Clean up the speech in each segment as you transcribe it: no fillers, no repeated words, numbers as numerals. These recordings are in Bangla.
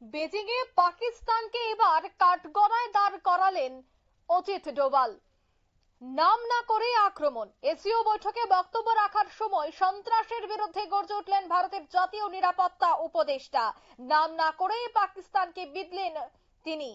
বেজিং এ পাকিস্তানকে এবার কাঠগড়ায় দাঁড় করালেন অজিত ডোভাল। নাম না করে আক্রমণ। এসিও বৈঠকে বক্তব্য রাখার সময় সন্ত্রাসের বিরুদ্ধে গর্জে উঠলেন ভারতের জাতীয় নিরাপত্তা উপদেষ্টা। নাম না করে পাকিস্তানকে বিঁধলেন তিনি।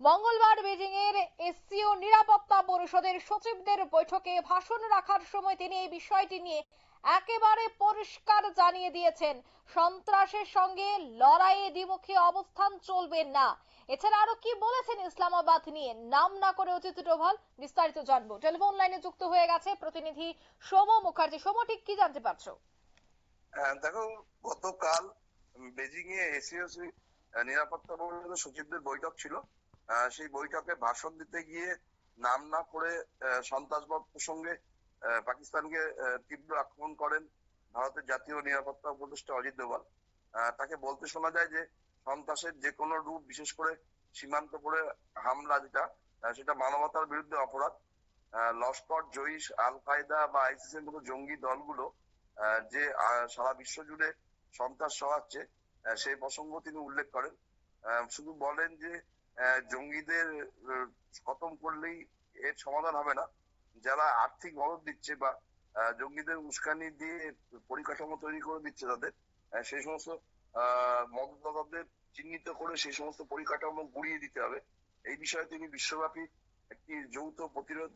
মঙ্গলবার বেজিং এর এসিও নিরাপত্তা পরিষদের সচিবদের বৈঠকে ভাষণ রাখার সময় তিনি এই বিষয়টি নিয়ে একেবারে পরিষ্কার জানিয়ে দিয়েছেন, সন্ত্রাসের সঙ্গে লড়াইয়ে দ্বিমুখী অবস্থান চলবে না। এছাড়া আরো কি বলেছেন ইসলামাবাদ নিয়ে নাম না করে অজিত ডোভাল, বিস্তারিত জানবো। টেলিফোন লাইনে যুক্ত হয়ে গেছে প্রতিনিধি সৌম মুখার্জি। সৌম, ঠিক কি জানতে পারছো? দেখো, গতকাল বেজিং এ এসিও নিরাপত্তা পরিষদের সচিবদের বৈঠক ছিল। সেই বৈঠকে ভাষণ দিতে গিয়ে নাম না করে সন্ত্রাসবাদ প্রসঙ্গে পাকিস্তানকে তীব্র আক্রমণ করেন ভারতের জাতীয় নিরাপত্তা উপদেষ্টা অজিত ডোভাল। তাকে বলতে শোনা যায় যে সন্ত্রাসের যে কোনো রূপ, বিশেষ করে সীমান্ত করে হামলা, সেটা মানবতার বিরুদ্ধে অপরাধ। লস্কর, জৈশ, আল কায়দা বা আইসিস এর মতো জঙ্গি দলগুলো যে সারা বিশ্ব জুড়ে সন্ত্রাস ছড়াচ্ছে, সেই প্রসঙ্গ তিনি উল্লেখ করেন। শুধু বলেন যে জঙ্গিদের খতম করলেই এর সমাধান হবে না। যারা আর্থিক মদদ দিচ্ছে বা জঙ্গিদের উস্কানি দিয়ে পরিকাঠামো তৈরি করে দিচ্ছে তাদের, সেই সমস্ত মদতদাতাদের চিহ্নিত করে সেই সমস্ত পরিকাঠামো গুড়িয়ে দিতে হবে। এই বিষয়ে তিনি বিশ্বব্যাপী একটি যৌথ প্রতিরোধ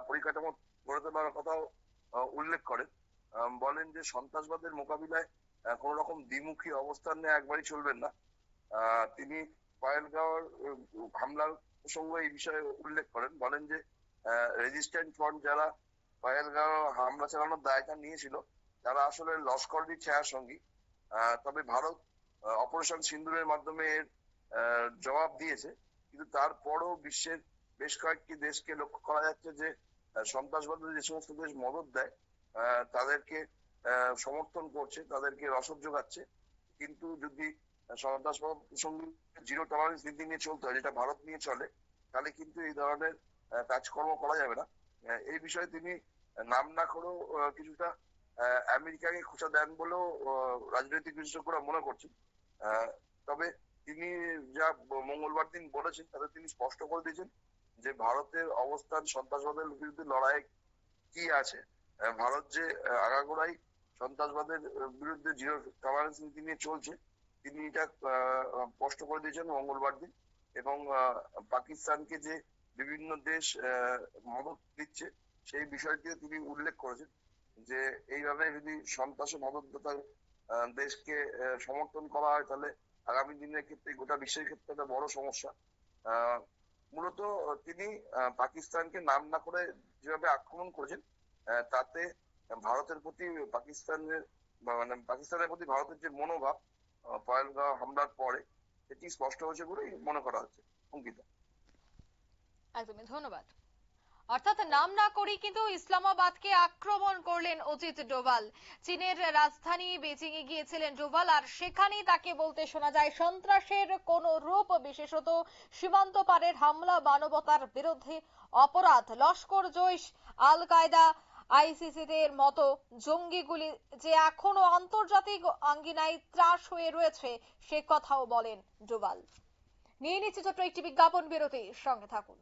পরিকাঠামো গড়ে তোলার কথাও উল্লেখ করেন। বলেন যে সন্ত্রাসবাদের মোকাবিলায় কোন রকম দ্বিমুখী অবস্থান নেওয়া একবারই চলবেন না। তিনি পহেলগাঁওর হামলার প্রসঙ্গ এই বিষয়ে উল্লেখ করেন। বলেন যে রেজিস্ট্যান্ট ফ্রন্ট যারা পহেলগাঁও হামলা চালানোর দায়টা নিয়েছিল, তারা আসলে লস্করেরই ছায়া সঙ্গী। তবে ভারত অপারেশন সিন্দুরের মাধ্যমে এর জবাব দিয়েছে। কিন্তু তারপরও বিশ্বের বেশ কয়েকটি দেশকে লক্ষ্য করা যাচ্ছে যে সন্ত্রাসবাদী যে সমস্ত দেশ মদত দেয় তাদেরকে সমর্থন করছে, তাদেরকে রসদ যোগাচ্ছে। কিন্তু যদি সন্ত্রাসবাদ প্রসঙ্গে জিরো টলারেন্স নীতি নিয়ে চলতে হয়, যেটা ভারত নিয়ে চলে, তাহলে কিন্তু এই ধরনের কাজকর্ম করা যাবে না। এই বিষয়ে তিনি নাম না করেও কিছুটা আমেরিকাকে খোঁচা দেন বলেও রাজনৈতিক বিশেষজ্ঞরা মনে করছেন। তবে তিনি যা মঙ্গলবার দিন বলেছেন, তাতে তিনি স্পষ্ট করে দিয়েছেন যে ভারতের অবস্থান সন্ত্রাসবাদের বিরুদ্ধে লড়াই কি আছে। ভারত যে আগাগোড়াই সন্ত্রাসবাদের বিরুদ্ধে জিরো টলারেন্স নীতি নিয়ে চলছে, তিনি এটা স্পষ্ট করে দিয়েছেন মঙ্গলবার দিন। এবং পাকিস্তানকে যে বিভিন্ন দেশ মদত দিচ্ছে, সেই বিষয়টিও তিনি উল্লেখ করেছেন যে এইভাবে যদি সন্ত্রাসে মদতদাতা দেশকে সমর্থন করা হয়, তাহলে আগামী দিনের ক্ষেত্রে গোটা বিশ্বের ক্ষেত্রে একটা বড় সমস্যা। মূলত তিনি পাকিস্তানকে নাম না করে যেভাবে আক্রমণ করেছেন, তাতে ভারতের প্রতি পাকিস্তানের প্রতি ভারতের যে মনোভাব পহেলগাঁও হামলার পরে, সেটি স্পষ্ট হয়েছে বলেই মনে করা হচ্ছে। অঙ্কিতা। একদমই, ধন্যবাদ। অর্থাৎ নাম না করেই কিন্তু ইসলামাবাদকে আক্রমণ করলেন অজিত ডোভাল। চীনের রাজধানী বেজিং এ গিয়েছিলেন ডোভাল, আর সেখানেই তাকে বলতে শোনা যায় সন্ত্রাসের কোন রূপ, বিশেষত সীমান্ত পারের হামলা মানবতার বিরুদ্ধে অপরাধ। লস্কর, জৈশ, আল কায়দা, আইসিসিদের মতো জঙ্গিগুলি যে এখনো আন্তর্জাতিক আঙ্গিনায় ত্রাস হয়ে রয়েছে, সে কথাও বলেন ডোভাল। নিয়ে নিচ্ছে ছোট্ট একটি বিজ্ঞাপন বিরতি, সঙ্গে থাকুন।